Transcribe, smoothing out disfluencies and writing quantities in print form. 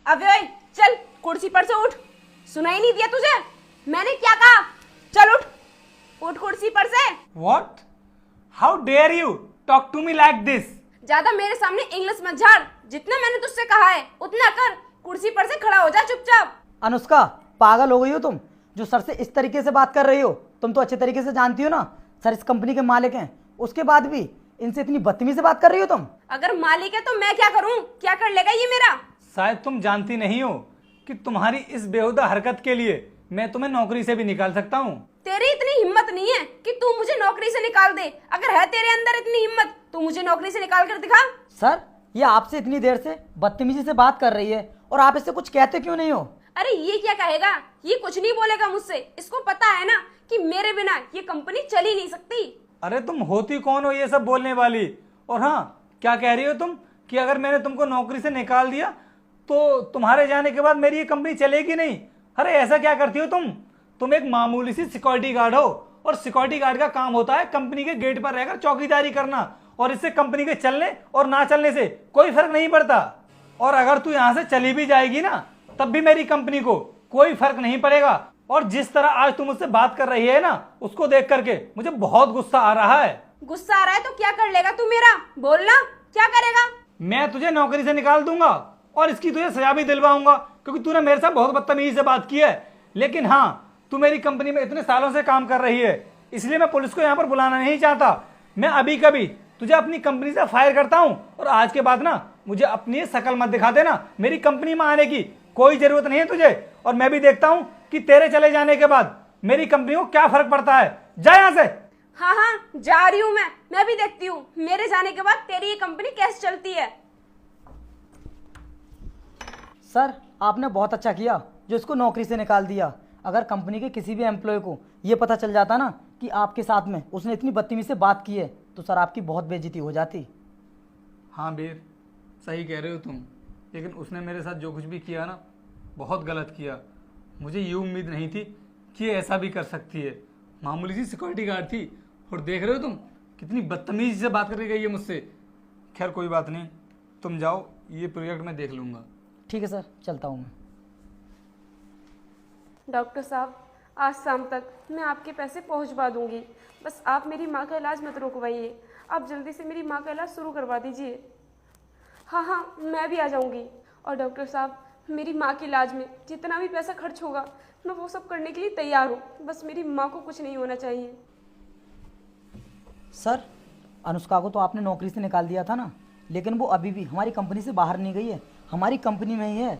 अबे ओए, चल कुर्सी पर से उठ। सुनाई नहीं दिया तुझे? मैंने क्या कहा? चल उठ, उठ कुर्सी पर से। What? How dare you talk to me like this? ज्यादा मेरे सामने इंग्लिश मत झाड़। जितना मैंने तुझसे कहा है उतना कर। कुर्सी पर से खड़ा हो जा चुपचाप। अनुष्का, पागल हो गई हो तुम? जो सर से इस तरीके से बात कर रही हो, तुम तो अच्छे तरीके से जानती हो ना सर इस कंपनी के मालिक हैं, उसके बाद भी इनसे इतनी बदतमीजी से बात कर रही हो तुम। अगर मालिक है तो मैं क्या करूं? क्या कर लेगा ये मेरा? शायद तुम जानती नहीं हो कि तुम्हारी इस बेहुदा हरकत के लिए मैं तुम्हें नौकरी से भी निकाल सकता हूँ। तेरी इतनी हिम्मत नहीं है कि तू मुझे नौकरी से निकाल दे। अगर है तेरे अंदर इतनी हिम्मत तो मुझे नौकरी से निकाल कर दिखा। सर, ये आपसे इतनी देर से बदतमीजी से बात कर रही है और आप इससे कुछ कहते क्यों नहीं हो? अरे ये क्या कहेगा? ये कुछ नहीं बोलेगा मुझसे। इसको पता है ना कि मेरे बिना ये कंपनी चल ही नहीं सकती। अरे तुम होती कौन हो ये सब बोलने वाली? और हाँ, क्या कह रही हो तुम कि अगर मैंने तुमको नौकरी से निकाल दिया तो तुम्हारे जाने के बाद मेरी ये कंपनी चलेगी नहीं? अरे ऐसा क्या करती हो तुम? तुम एक मामूली सी सिक्योरिटी गार्ड हो और सिक्योरिटी गार्ड का काम होता है कंपनी के गेट पर रहकर चौकीदारी करना, और इससे कंपनी के चलने और ना चलने से कोई फर्क नहीं पड़ता। और अगर तू यहाँ से चली भी जाएगी ना तब भी मेरी कंपनी को कोई फर्क नहीं पड़ेगा। और जिस तरह आज तुम मुझसे बात कर रही है ना, उसको देख करके मुझे बहुत गुस्सा आ रहा है। गुस्सा आ रहा है तो क्या कर लेगा तू मेरा? बोलना, क्या करेगा? मैं तुझे नौकरी से निकाल दूंगा और इसकी तुझे सजा भी दिलवाऊंगा, क्योंकि तूने मेरे साथ बहुत बदतमीजी से बात की है। लेकिन हाँ, तू मेरी कंपनी में इतने सालों से काम कर रही है, इसलिए मैं पुलिस को यहाँ पर बुलाना नहीं चाहता। मैं अभी कभी तुझे अपनी कंपनी से फायर करता हूँ, और आज के बाद ना मुझे अपनी शकल मत दिखा देना। मेरी कंपनी में आने की कोई जरूरत नहीं है तुझे, और मैं भी देखता हूँ कि तेरे चले जाने के बाद मेरी कंपनी को क्या फर्क पड़ता है। जा यहाँ से। हाँ हाँ, जा रही हूँ मैं भी देखती हूँ मेरे जाने के बाद तेरी ये कंपनी कैसे चलती है। सर, आपने बहुत अच्छा किया जो इसको नौकरी से निकाल दिया। अगर कंपनी के किसी भी एम्प्लॉय को ये पता चल जाता ना कि आपके साथ में उसने इतनी बदतमीजी से बात की है तो सर आपकी बहुत बेइज्जती हो जाती। हाँ वीर, सही कह रहे हो तुम, लेकिन उसने मेरे साथ जो कुछ भी किया ना, बहुत गलत किया। मुझे ये उम्मीद नहीं थी कि ये ऐसा भी कर सकती है। मामूली सी सिक्योरिटी गार्ड थी, और देख रहे हो तुम कितनी बदतमीजी से बात करके गई है मुझसे। खैर कोई बात नहीं, तुम जाओ, ये प्रोजेक्ट मैं देख लूँगा। ठीक है सर, चलता हूँ मैं। डॉक्टर साहब, आज शाम तक मैं आपके पैसे पहुंचवा दूंगी। बस आप मेरी माँ का इलाज मत रुकवाइए। आप जल्दी से मेरी माँ का इलाज शुरू करवा दीजिए। हाँ हाँ, मैं भी आ जाऊंगी। और डॉक्टर साहब, मेरी माँ के इलाज में जितना भी पैसा खर्च होगा मैं वो सब करने के लिए तैयार हूँ। बस मेरी माँ को कुछ नहीं होना चाहिए। सर, अनुष्का को तो आपने नौकरी से निकाल दिया था ना, लेकिन वो अभी भी हमारी कंपनी से बाहर नहीं गई है, हमारी कंपनी में ही है।